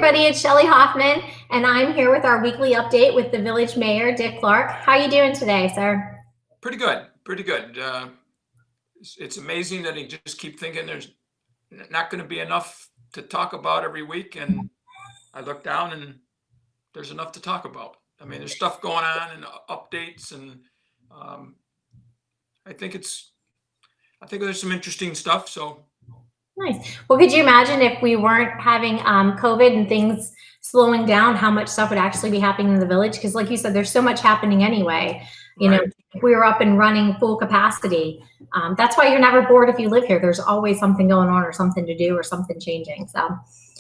everybody. It's Shelley Hoffman, and I'm here with our weekly update with the village mayor, Dick Clarke. How are you doing today, sir? Pretty good, pretty good. It's amazing that he just keep thinking there's not going to be enough to talk about every week, and I look down and there's enough to talk about. I mean, there's stuff going on and updates, and um, I think there's some interesting stuff. So Nice. Well, could you imagine if we weren't having COVID and things slowing down, how much stuff would actually be happening in the village? Because like you said, there's so much happening anyway. You know, if we were up and running full capacity, that's why you're never bored if you live here. There's always something going on or something to do or something changing. So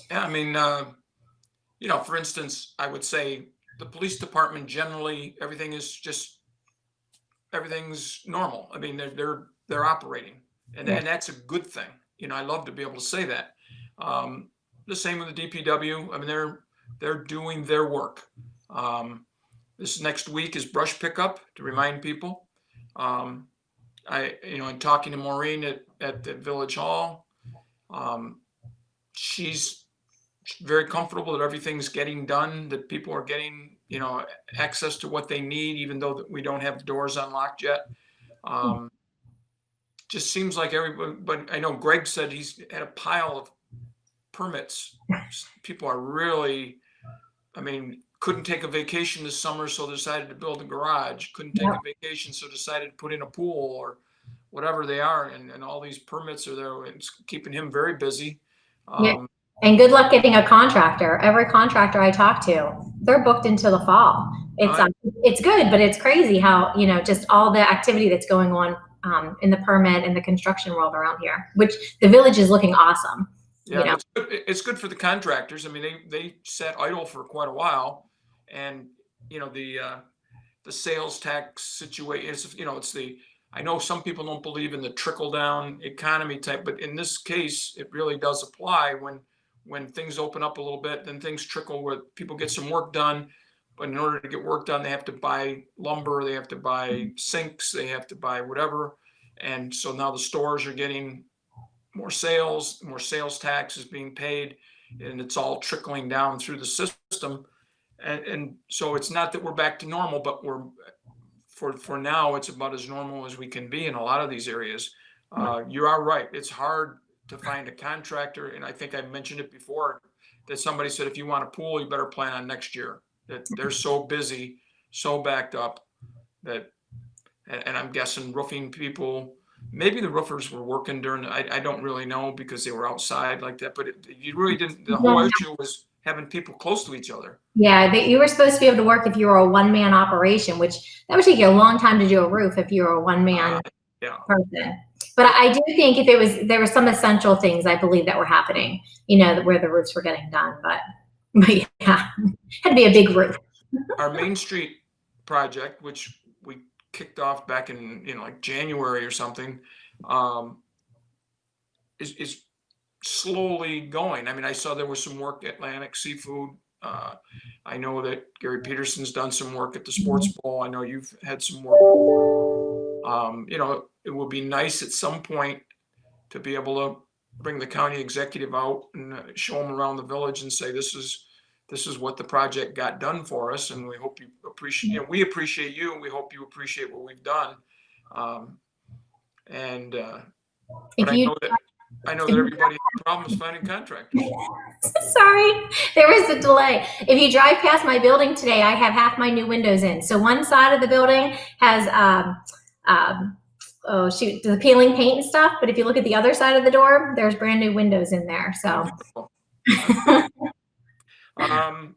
yeah, I mean, for instance, I would say the police department generally, everything's normal. I mean, they're operating, and that's a good thing. I love to be able to say that. The same with the DPW. I mean, they're doing their work. This next week is brush pickup, to remind people. In talking to Maureen at the village hall, she's very comfortable that everything's getting done, that people are getting, access to what they need, even though we don't have the doors unlocked yet. Just seems like everybody, but I know Greg said he's had a pile of permits. People are really, couldn't take a vacation this summer, so decided to build a garage. Couldn't take a vacation, so decided to put in a pool or whatever they are. And all these permits are there. It's keeping him very busy. And good luck getting a contractor. Every contractor I talk to, they're booked into the fall. It's good, but it's crazy how, just all the activity that's going on in the permit and the construction world around here, which the village is looking awesome. Yeah, it's good for the contractors. I mean, they sat idle for quite a while, and the sales tax situation is, I know some people don't believe in the trickle down economy type, but in this case, it really does apply. When things open up a little bit, then things trickle where people get some work done. But in order to get work done, they have to buy lumber, they have to buy sinks, they have to buy whatever. And so now the stores are getting more sales tax is being paid, and it's all trickling down through the system. And so it's not that we're back to normal, but for now, it's about as normal as we can be in a lot of these areas. You are right. It's hard to find a contractor. And I think I mentioned it before that somebody said, if you want a pool, you better plan on next year. That they're so busy, so backed up that, and I'm guessing roofing people, maybe the roofers were working during, I don't really know because they were outside like that, but you really didn't, the whole issue was having people close to each other. Yeah, you were supposed to be able to work if you were a one-man operation, which that would take you a long time to do a roof if you were a one-man person. But I do think if there were some essential things I believe that were happening, where the roofs were getting done, but yeah, had to be a big roof. Our Main Street project, which we kicked off back in like January or something, is slowly going. I mean, I saw there was some work at Atlantic Seafood. I know that Gary Peterson's done some work at the Sports Bowl. I know you've had some work. It would be nice at some point to be able to bring the county executive out and show them around the village and say, this is what the project got done for us, and we hope you appreciate. We appreciate you, and we hope you appreciate what we've done. I know that everybody has problems finding contractors. Sorry, there was a delay. If you drive past my building today, I have half my new windows in. So one side of the building has the peeling paint and stuff. But if you look at the other side of the door, there's brand new windows in there. So.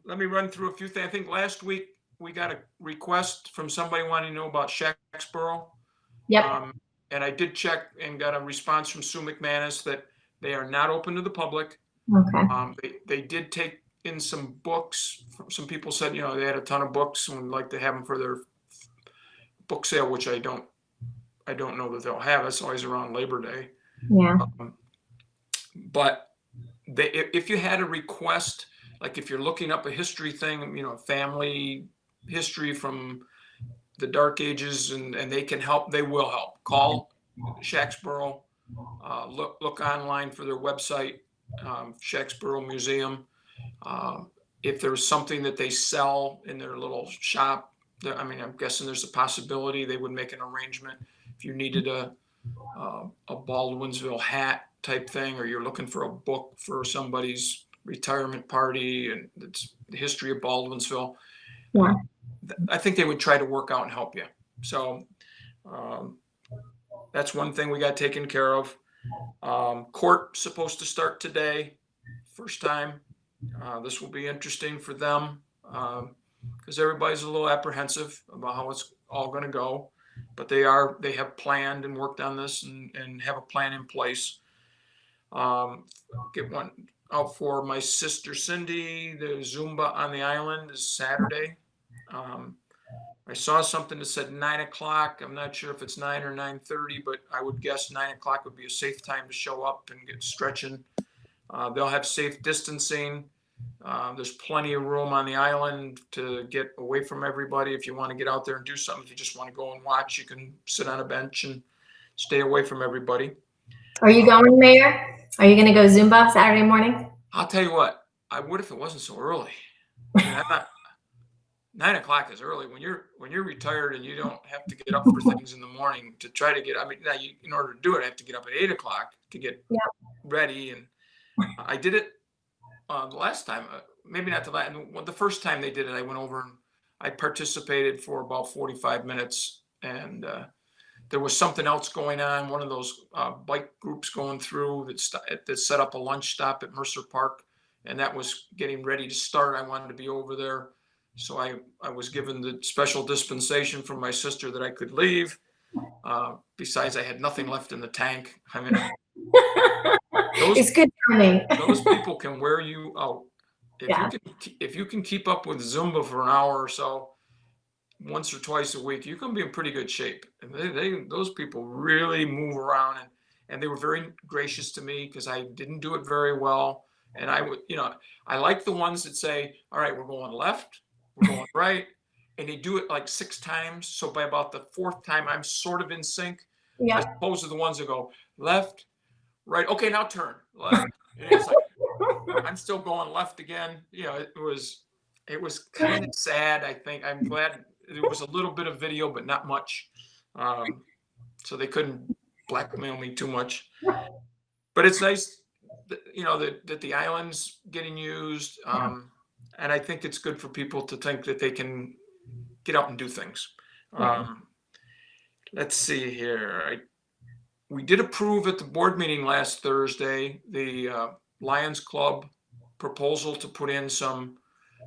Let me run through a few things. I think last week we got a request from somebody wanting to know about Shacksboro. Yep. And I did check and got a response from Sue McManus that they are not open to the public. Okay. They did take in some books. Some people said, they had a ton of books and would like to have them for their book sale, which I don't know that they'll have. It's always around Labor Day. Yeah. But if you had a request, like if you're looking up a history thing, family history from the dark ages, and they can help, they will help. Call Shacksboro, look online for their website, Shacksboro Museum. If there's something that they sell in their little shop, I mean, I'm guessing there's a possibility they would make an arrangement. If you needed a Baldwinsville hat type thing, or you're looking for a book for somebody's retirement party and it's the history of Baldwinsville, Yeah. I think they would try to work out and help you. So that's one thing we got taken care of. Court supposed to start today, first time. This will be interesting for them because everybody's a little apprehensive about how it's all going to go, but they have planned and worked on this and have a plan in place. Get one out for my sister Cindy. The Zumba on the island is Saturday. I saw something that said 9 o'clock. I'm not sure if it's 9 or 9:30, but I would guess 9 o'clock would be a safe time to show up and get stretching. They'll have safe distancing. There's plenty of room on the island to get away from everybody. If you want to get out there and do something, if you just want to go and watch, you can sit on a bench and stay away from everybody. Are you going, Mayor? Are you going to go Zumba Saturday morning? I'll tell you what, I would if it wasn't so early. I mean, 9 o'clock is early when you're retired and you don't have to get up for things in the morning to try to get. I mean, now in order to do it, I have to get up at 8 o'clock to get ready. And I did it the last time, maybe not the last. The first time they did it, I went over and I participated for about 45 minutes, and there was something else going on. One of those bike groups going through that set up a lunch stop at Mercer Park, and that was getting ready to start. I wanted to be over there. So I was given the special dispensation from my sister that I could leave. Besides, I had nothing left in the tank. I mean, it's good timing. Those people can wear you out. If you can keep up with Zumba for an hour or so, once or twice a week, you can be in pretty good shape. And those people really move around, and they were very gracious to me because I didn't do it very well. And I like the ones that say, all right, we're going left, we're going right. And they do it like 6 times. So by about the 4th time, I'm sort of in sync. Yeah. As opposed to the ones that go left, right. Okay, now turn left. And it's like, I'm still going left again. It was kind of sad. I think I'm glad there was a little bit of video, but not much. So they couldn't blackmail me too much. But it's nice that the island's getting used. And I think it's good for people to think that they can get out and do things. Let's see here. We did approve at the board meeting last Thursday the Lions Club proposal to put in some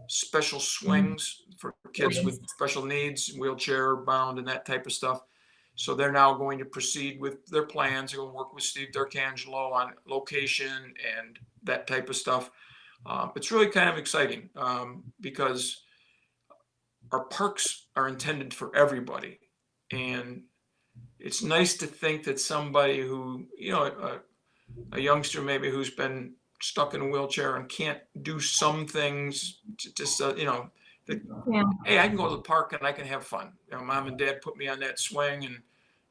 special swings for kids with special needs, wheelchair bound and that type of stuff. So they're now going to proceed with their plans. They're going to work with Steve D'Arcangelo on location and that type of stuff. It's really kind of exciting because our parks are intended for everybody. And it's nice to think that somebody who, a youngster maybe who's been stuck in a wheelchair and can't do some things, just, hey, I can go to the park and I can have fun. Mom and Dad put me on that swing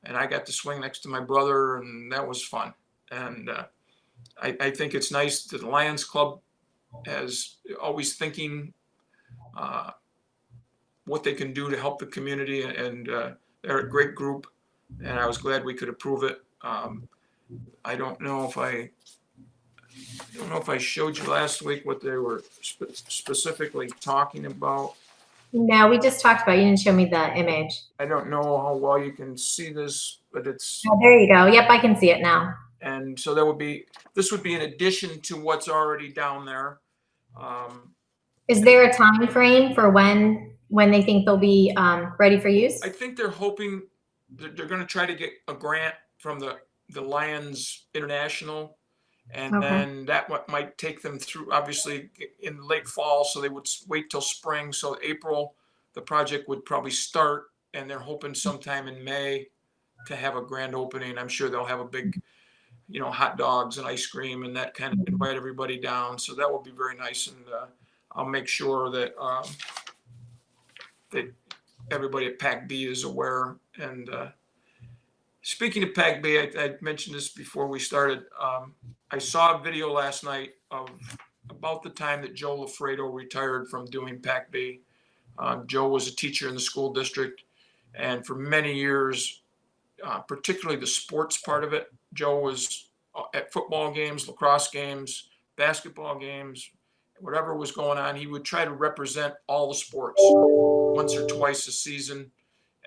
and I got to swing next to my brother, and that was fun. And I think it's nice that the Lions Club is always thinking what they can do to help the community, and they're a great group, and I was glad we could approve it. I don't know if I showed you last week what they were specifically talking about. No, we just talked about it. You didn't show me the image. I don't know how well you can see this, but it's. Oh, there you go. Yep, I can see it now. And so this would be in addition to what's already down there. Is there a time frame for when they think they'll be ready for use? I think they're hoping they're going to try to get a grant from the Lions International, and then that might take them through, obviously, in late fall. So they would wait till spring. So April, the project would probably start, and they're hoping sometime in May to have a grand opening. I'm sure they'll have a big, hot dogs and ice cream and that kind of invite everybody down. So that will be very nice, and I'll make sure that that everybody at PAC-B is aware. And speaking of PAC-B, I mentioned this before we started. I saw a video last night of about the time that Joe Lafredo retired from doing PAC-B. Joe was a teacher in the school district, and for many years, particularly the sports part of it, Joe was at football games, lacrosse games, basketball games, whatever was going on. He would try to represent all the sports once or twice a season.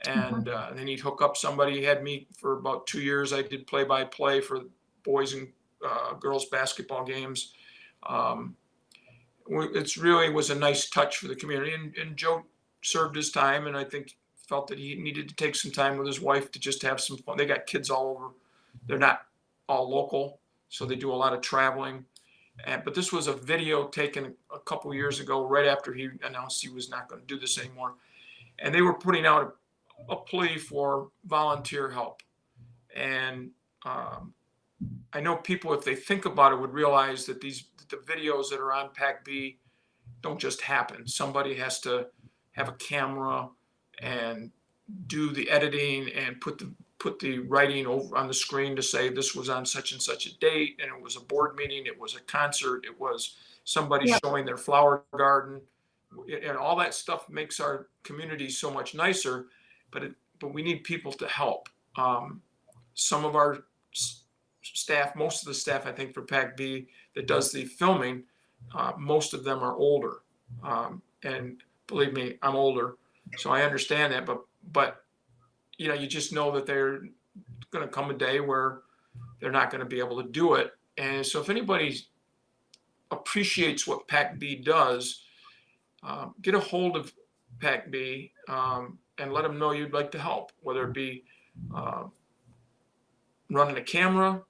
And then he'd hook up somebody. He had me for about 2 years. I did play-by-play for boys and girls basketball games. It's really was a nice touch for the community. And Joe served his time, and I think felt that he needed to take some time with his wife to just have some fun. They got kids all over. They're not all local, so they do a lot of traveling. But this was a video taken a couple years ago, right after he announced he was not going to do this anymore. And they were putting out a plea for volunteer help. And I know people, if they think about it, would realize that the videos that are on PAC-B don't just happen. Somebody has to have a camera and do the editing and put the writing over on the screen to say this was on such and such a date, and it was a board meeting, it was a concert, it was somebody showing their flower garden, and all that stuff makes our community so much nicer. But we need people to help. Some of our staff, most of the staff, I think, for PAC-B that does the filming, most of them are older, and believe me, I'm older, so I understand that. But you know, you just know that they're going to come a day where they're not going to be able to do it. And so, if anybody appreciates what PAC-B does, get a hold of PAC-B and let them know you'd like to help, whether it be running a camera,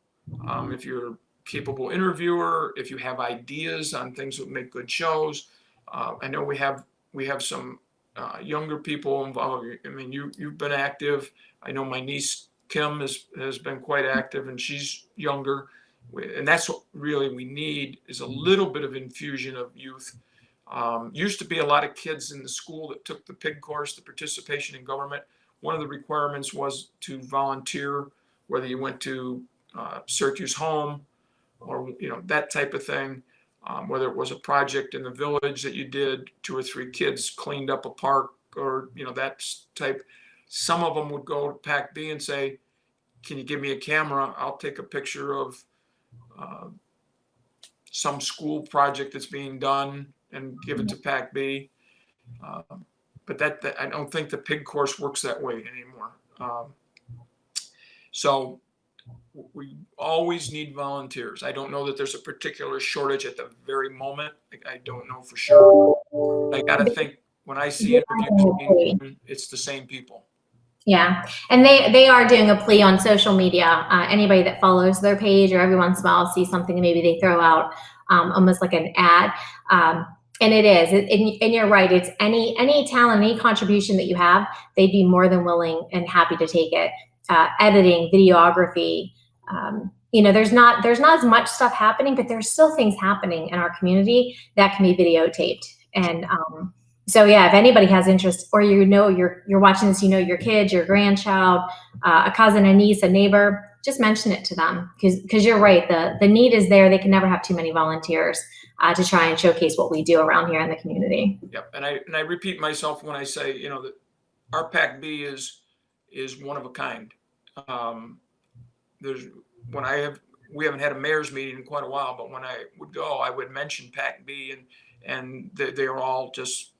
if you're a capable interviewer, if you have ideas on things that make good shows. I know we have some younger people involved. I mean, you've been active. I know my niece Kim has been quite active, and she's younger. And that's what really we need, is a little bit of infusion of youth. Used to be a lot of kids in the school that took the PIG course, the participation in government. One of the requirements was to volunteer, whether you went to Syracuse Home or that type of thing. Whether it was a project in the village that you did, 2 or 3 kids cleaned up a park, or that type. Some of them would go to PAC-B and say, "Can you give me a camera? I'll take a picture of some school project that's being done and give it to PAC-B." But that I don't think the PIG course works that way anymore. So we always need volunteers. I don't know that there's a particular shortage at the very moment. I don't know for sure. I got to think, when I see interviews, it's the same people. Yeah, and they are doing a plea on social media. Anybody that follows their page, or every once in a while sees something and maybe they throw out almost like an ad. And it is, and you're right. It's any talent, any contribution that you have, they'd be more than willing and happy to take it. Editing, videography. There's not as much stuff happening, but there's still things happening in our community that can be videotaped. And so yeah, if anybody has interest, or you're watching this, your kids, your grandchild, a cousin, a niece, a neighbor, just mention it to them, because you're right. The need is there. They can never have too many volunteers to try and showcase what we do around here in the community. Yep, and I repeat myself when I say that our PAC-B is one of a kind. We haven't had a mayor's meeting in quite a while, but when I would go, I would mention PAC-B, and they were all just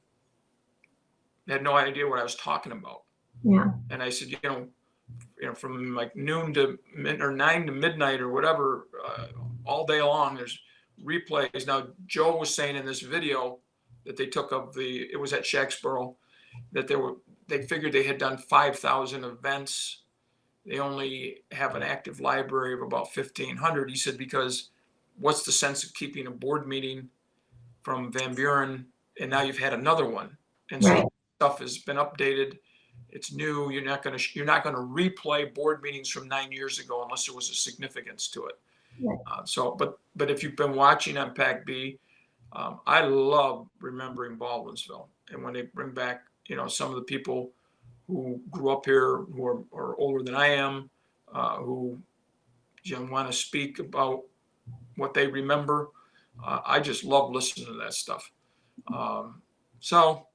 had no idea what I was talking about. Yeah. And I said, from like noon to 9 to midnight or whatever, all day long, there's replays. Now, Joe was saying in this video that they took of it was at Shacksboro, that they figured they had done 5,000 events. They only have an active library of about 1,500. He said, because what's the sense of keeping a board meeting from Van Buren, and now you've had another one, and so stuff has been updated. It's new. You're not going to replay board meetings from 9 years ago unless there was a significance to it. But if you've been watching on PAC-B, I love remembering Baldwinsville, and when they bring back some of the people who grew up here, who are older than I am, who want to speak about what they remember. I just love listening to that stuff. So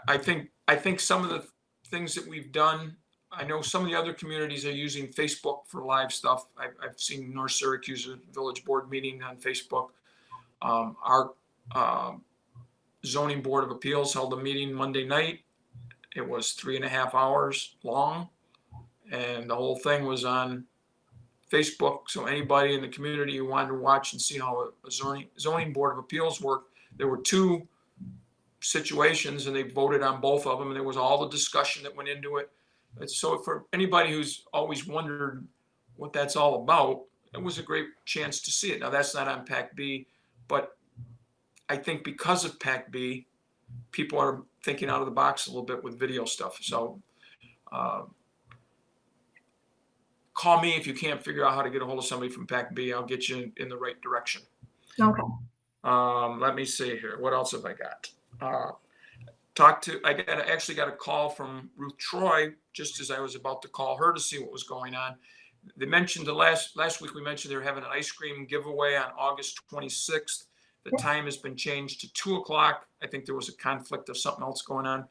I think some of the things that we've done. I know some of the other communities are using Facebook for live stuff. I've seen North Syracuse Village Board meeting on Facebook. Our zoning board of appeals held a meeting Monday night. It was 3.5 hours long, and the whole thing was on Facebook. So anybody in the community who wanted to watch and see how a zoning board of appeals worked, there were two situations, and they voted on both of them, and there was all the discussion that went into it. And so for anybody who's always wondered what that's all about, it was a great chance to see it. Now that's not on PAC-B, but I think because of PAC-B, people are thinking out of the box a little bit with video stuff. So call me if you can't figure out how to get a hold of somebody from PAC-B. I'll get you in the right direction. Okay. Let me see here. What else have I got? I actually got a call from Ruth Troy just as I was about to call her to see what was going on. They mentioned last week, we mentioned they were having an ice cream giveaway on August 26th. The time has been changed to 2:00. I think there was a conflict of something else going on.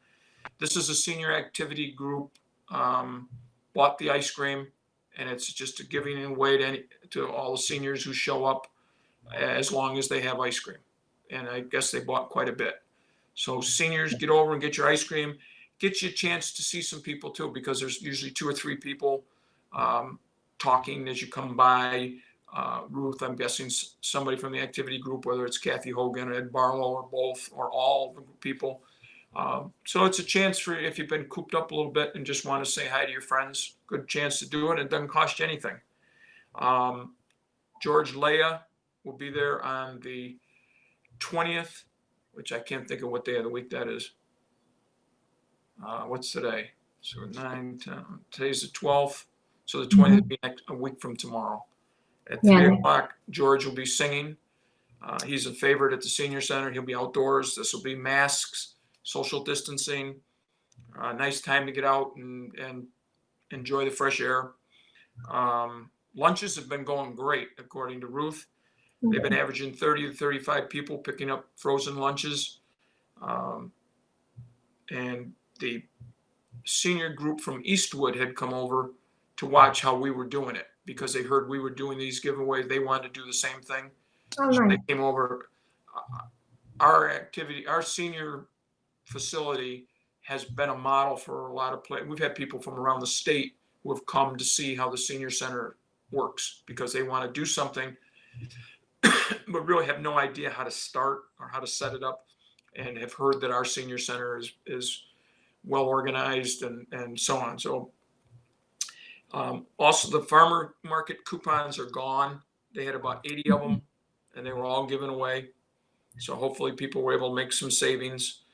This is a senior activity group, bought the ice cream, and it's just a giving away to all the seniors who show up as long as they have ice cream. And I guess they bought quite a bit. So seniors, get over and get your ice cream. Get you a chance to see some people too, because there's usually 2 or 3 people talking as you come by. Ruth, I'm guessing somebody from the activity group, whether it's Kathy Hogan, Ed Barlow, or both, or all the people. So it's a chance for, if you've been cooped up a little bit and just want to say hi to your friends, good chance to do it. It doesn't cost you anything. George Leah will be there on the 20th, which I can't think of what day of the week that is. What's today? So 9, 10, today's the 12th. So the 20th will be a week from tomorrow. At 3:00, George will be singing. He's a favorite at the senior center. He'll be outdoors. This will be masks, social distancing, nice time to get out and enjoy the fresh air. Lunches have been going great, according to Ruth. They've been averaging 30 to 35 people picking up frozen lunches. And the senior group from Eastwood had come over to watch how we were doing it, because they heard we were doing these giveaways. They wanted to do the same thing. Oh, So nice. they came over. Our senior facility has been a model for a lot of places. We've had people from around the state who have come to see how the senior center works, because they want to do something but really have no idea how to start or how to set it up, and have heard that our senior center is well organized and so on. So also the farmer market coupons are gone. They had about 80 of them, and they were all given away. So hopefully people were able to make some savings.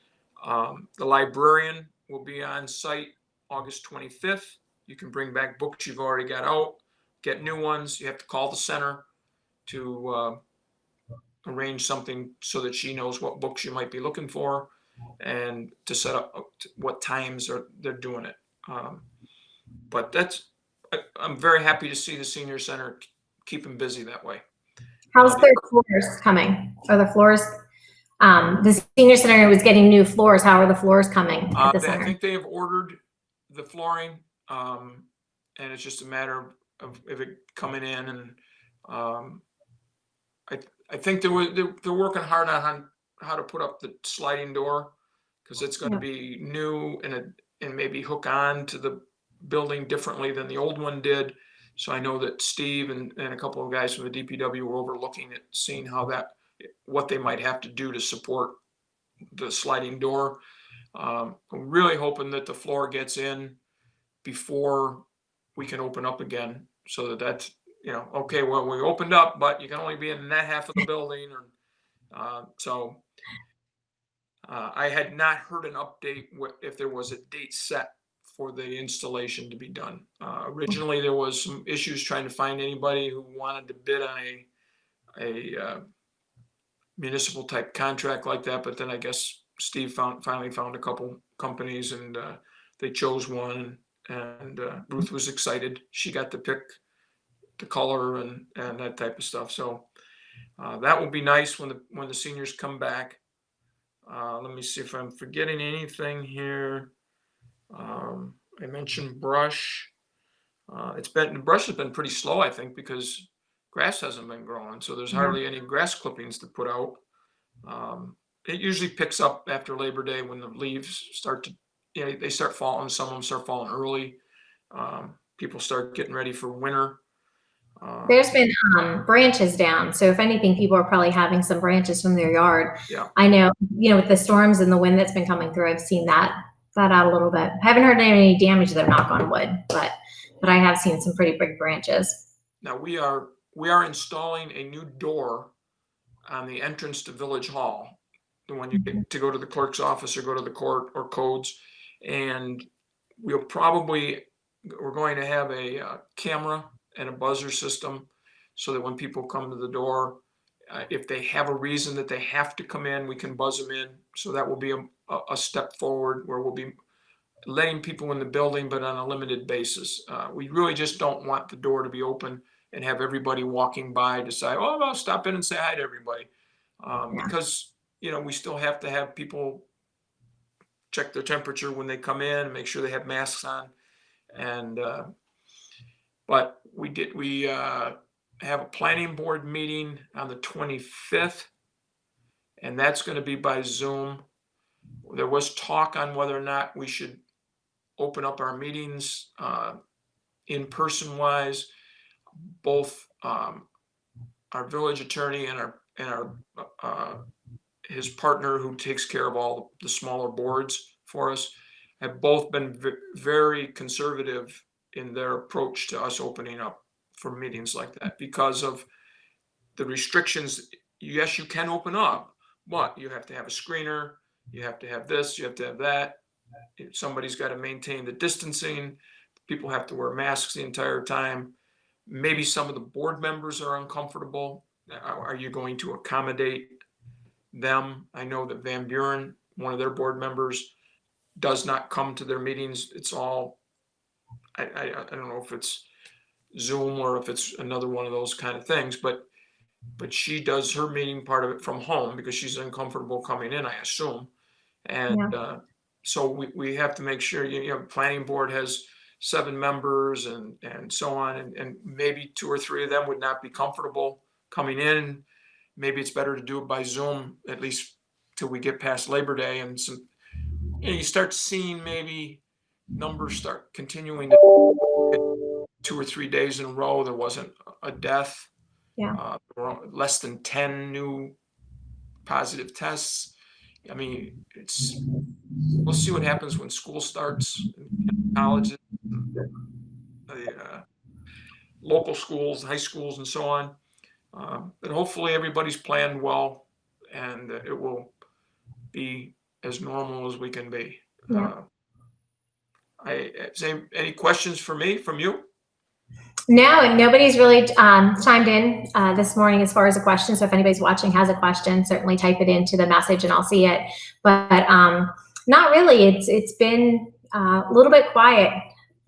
The librarian will be on site August 25th. You can bring back books you've already got out, get new ones. You have to call the center to arrange something so that she knows what books you might be looking for, and to set up what times they're doing it. But I'm very happy to see the senior center keeping busy that way. How's their floors coming? Are the floors, the senior center was getting new floors. How are the floors coming at the center? I think they have ordered the flooring, and it's just a matter of it coming in. And I think they're working hard on how to put up the sliding door, because it's going to be new and maybe hook on to the building differently than the old one did. So I know that Steve and a couple of guys from the DPW were overlooking it, seeing what they might have to do to support the sliding door. I'm really hoping that the floor gets in before we can open up again, so that's, okay, well, we opened up, but you can only be in that half of the building. So I had not heard an update if there was a date set for the installation to be done. Originally, there was some issues trying to find anybody who wanted to bid on a municipal type contract like that, but then I guess Steve finally found a couple companies, and they chose one, and Ruth was excited. She got to pick the color and that type of stuff. So That will be nice when the seniors come back. Let me see if I'm forgetting anything here. I mentioned brush. The brush has been pretty slow, I think, because grass hasn't been growing, so there's Yeah. hardly any grass clippings to put out. It usually picks up after Labor Day when the leaves start to, they start falling. Some of them start falling early. People start getting ready for winter. There's been branches down. So if anything, people are probably having some branches from their yard. Yeah. I know, with the storms and the wind that's been coming through, I've seen that out a little bit. I haven't heard any damage though, knock on wood, but I have seen some pretty big branches. Now we are installing a new door on the entrance to Village Hall, the one you get to go to the clerk's office or go to the court or codes, and we're going to have a camera and a buzzer system so that when people come to the door, if they have a reason that they have to come in, we can buzz them in. So that will be a step forward where we'll be letting people in the building, but on a limited basis. We really just don't want the door to be open and have everybody walking by decide, oh, I'll stop in and say hi to everybody. Because, we still have to have people check their temperature when they come in and make sure they have masks on. And, but we have a planning board meeting on the 25th, and that's going to be by Zoom. There was talk on whether or not we should open up our meetings in person wise. Both our village attorney and our his partner who takes care of all the smaller boards for us have both been very conservative in their approach to us opening up for meetings like that because of the restrictions. Yes, you can open up, but you have to have a screener, you have to have this, you have to have that. Somebody's got to maintain the distancing. People have to wear masks the entire time. Maybe some of the board members are uncomfortable. Are you going to accommodate them? I know that Van Buren, one of their board members, does not come to their meetings. It's all, I don't know if it's Zoom or if it's another one of those kind of things, but she does her meeting part of it from home because she's uncomfortable coming in, I assume. And so we have to make sure, planning board has 7 members and so on, and maybe 2 or 3 of them would not be comfortable coming in. Maybe it's better to do it by Zoom, at least till we get past Labor Day, and some, you start seeing maybe numbers start continuing to 2 or 3 days in a row. There wasn't a death. Less than 10 new positive tests. I mean, we'll see what happens when school starts, colleges, the local schools, high schools, and so on. But hopefully everybody's planned well, and it will be as normal as we can be. Any questions for me from you? No, and nobody's really chimed in this morning as far as a question. So if anybody's watching has a question, certainly type it into the message and I'll see it. But not really. It's been a little bit quiet,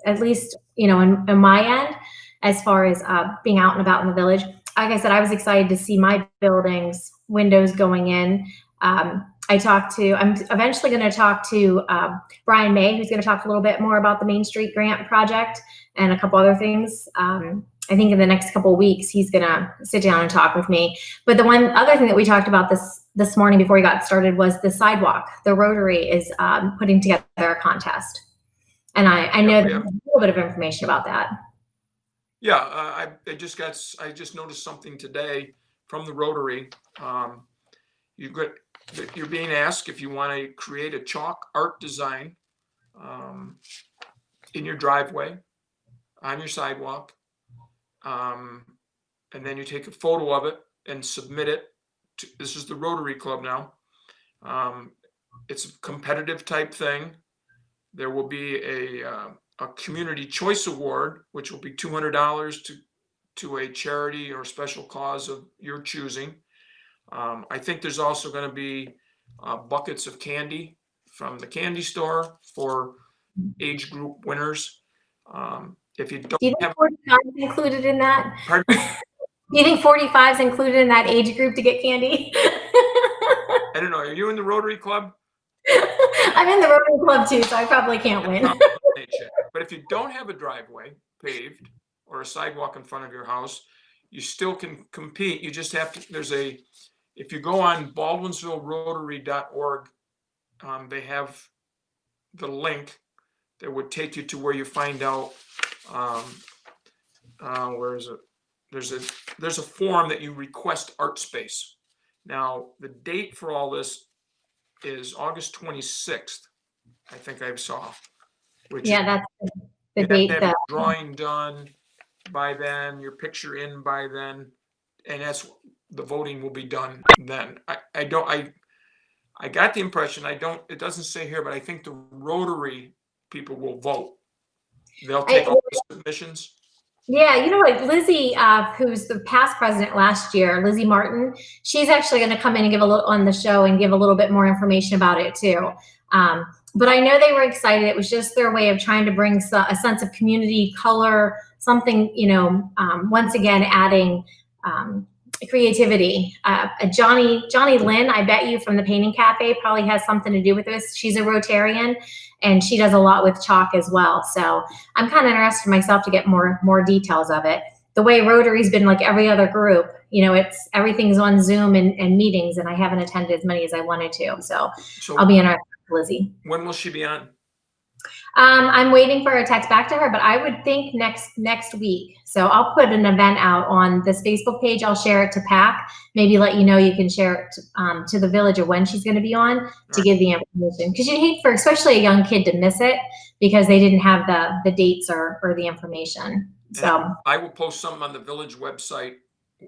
at least in my end, as far as being out and about in the village. Like I said, I was excited to see my building's windows going in. I'm eventually going to talk to Brian May, who's going to talk a little bit more about the Main Street Grant project and a couple other things. I think in the next couple of weeks, he's going to sit down and talk with me. But the one other thing that we talked about this morning before we got started was the sidewalk. The Rotary is putting together a contest. And I know there's a little bit of information about that. Yeah, I just noticed something today from the Rotary. You're being asked if you want to create a chalk art design in your driveway, on your sidewalk, and then you take a photo of it and submit it. This is the Rotary Club now. It's a competitive type thing. There will be a community choice award, which will be $200 to a charity or special cause of your choosing. I think there's also going to be buckets of candy from the candy store for age group winners. If you don't have included in that, pardon me? Do you think 45 is included in that age group to get candy? I don't know. Are you in the Rotary Club? I'm in the Rotary Club too, so I probably can't win. But if you don't have a driveway paved or a sidewalk in front of your house, you still can compete. You just have to, if you go on baldwinsvillerotary.org, they have the link that would take you to where you find out, where is it? There's a form that you request art space. Now, the date for all this is August 26th, I think I saw. Which yeah, that's the you date. have to have your drawing done by then, your picture in by then, and that's the voting will be done then. I got the impression, it doesn't say here, but I think the Rotary people will vote. They'll take all the submissions. Yeah, you know what, Lizzie, who's the past president last year, Lizzie Martin, she's actually going to come in and give a little on the show and give a little bit more information about it too. But I know they were excited. It was just their way of trying to bring a sense of community, color, something, once again, adding creativity. Johnny Lynn, I bet you from the Painting Cafe probably has something to do with this. She's a Rotarian and she does a lot with chalk as well. So I'm kind of interested myself to get more details of it. The way Rotary's been like every other group, everything's on Zoom and meetings, and I haven't attended as many as I wanted to. So I'll be interested with Lizzie. When will she be on? I'm waiting for a text back to her, but I would think next week. So I'll put an event out on this Facebook page. I'll share it to PAC. Maybe let you know you can share it to the village of when she's going to be on to give the information. Because you hate for especially a young kid to miss it because they didn't have the dates or the information. So I will post something on the village website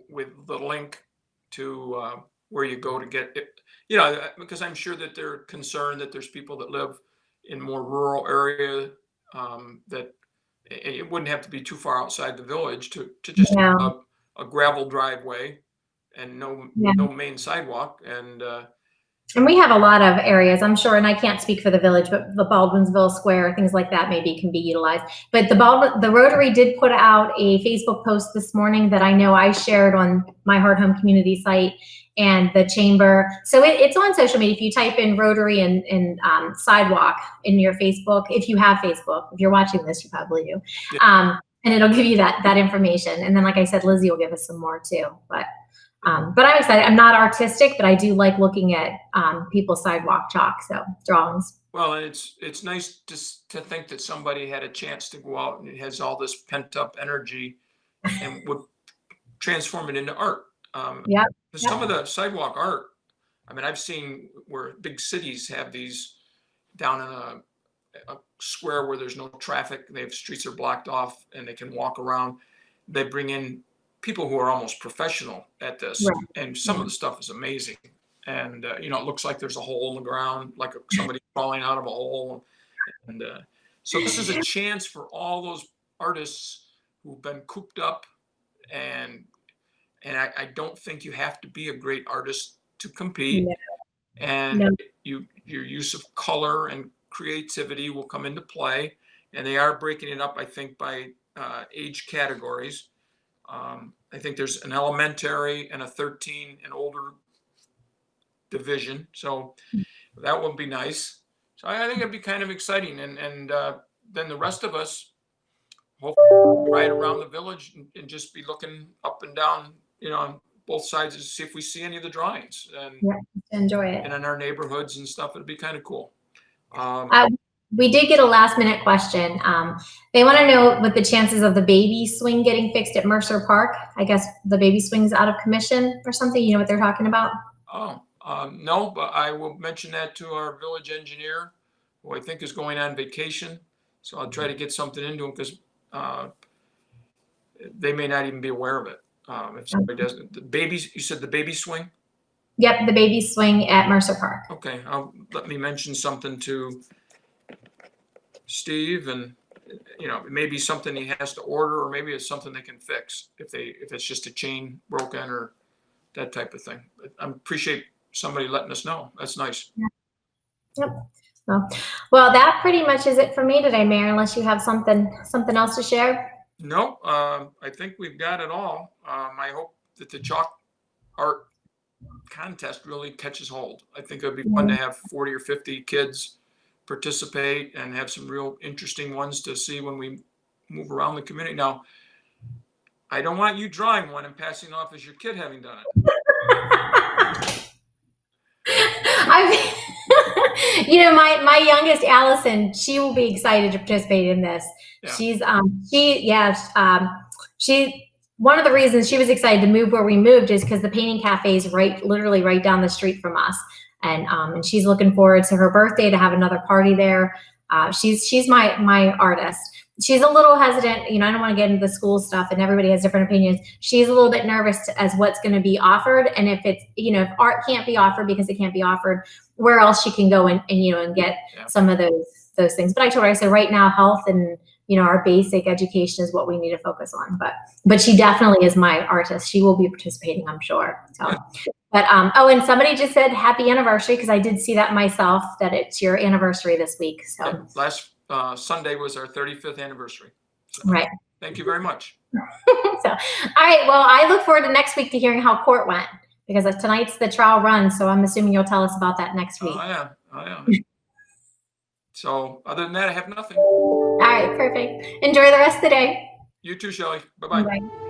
with the link to where you go to get it. Because I'm sure that they're concerned that there's people that live in more rural area that it wouldn't have to be too far outside the village to just have a gravel driveway and no main sidewalk. And we have a lot of areas, I'm sure, and I can't speak for the village, but the Baldwinsville Square, things like that maybe can be utilized. But the Rotary did put out a Facebook post this morning that I know I shared on my Heart Home community site and the chamber. So it's on social media. If you type in Rotary and sidewalk in your Facebook, if you have Facebook, if you're watching this, you probably do. And it'll give you that information. And then, like I said, Lizzie will give us some more too. But I'm excited. I'm not artistic, but I do like looking at people's sidewalk chalk, so drawings. Well, and it's nice to think that somebody had a chance to go out and it has all this pent up energy and would transform it into art. Some of the sidewalk art, I mean, I've seen where big cities have these down in a square where there's no traffic. They have streets are blocked off and they can walk around. They bring in people who are almost professional at this, and some of the stuff is amazing. And it looks like there's a hole in the ground, like somebody crawling out of a hole. And so this is a chance for all those artists who've been cooped up, and I don't think you have to be a great artist to compete. And your use of color and creativity will come into play, and they are breaking it up, I think, by age categories. I think there's an elementary and a 13 and older division, so that would be nice. So I think it'd be kind of exciting, and then the rest of us hopefully ride around the village and just be looking up and down, on both sides to see if we see any of the drawings and enjoy it. And in our neighborhoods and stuff, it'd be kind of cool. We did get a last minute question. They want to know what the chances of the baby swing getting fixed at Mercer Park. I guess the baby swing's out of commission or something. You know what they're talking about? No, but I will mention that to our village engineer, who I think is going on vacation. So I'll try to get something into him because they may not even be aware of it. If somebody doesn't, you said the baby swing? Yep, the baby swing at Mercer Park. Okay, let me mention something to Steve, and it may be something he has to order, or maybe it's something they can fix if it's just a chain broken or that type of thing. But I appreciate somebody letting us know. That's nice. Yep. Well, that pretty much is it for me today, Mayor. Unless you have something else to share. No, I think we've got it all. I hope that the chalk art contest really catches hold. I think it'd be fun to have 40 or 50 kids participate and have some real interesting ones to see when we move around the community. Now, I don't want you drawing one and passing off as your kid having done it. My youngest Allison, she will be excited to participate in this. Yeah. She one of the reasons she was excited to move where we moved is because the painting cafe is literally right down the street from us, and she's looking forward to her birthday to have another party there. She's my artist. She's a little hesitant, I don't want to get into the school stuff, and everybody has different opinions. She's a little bit nervous as what's going to be offered, and if it's, if art can't be offered because it can't be offered, where else she can go and get some of those things. But I told her, I said, right now, health and our basic education is what we need to focus on. But she definitely is my artist. She will be participating, I'm sure. So. But and somebody just said happy anniversary, because I did see that myself, that it's your anniversary this week. So yeah, last Sunday was our 35th anniversary. So, right. Thank you very much. So, all right. Well, I look forward to next week to hearing how court went, because tonight's the trial run. So I'm assuming you'll tell us about that next week. Oh yeah. So other than that, I have nothing. All right. Perfect. Enjoy the rest of the day. You too, Shelley. Bye-bye. Bye.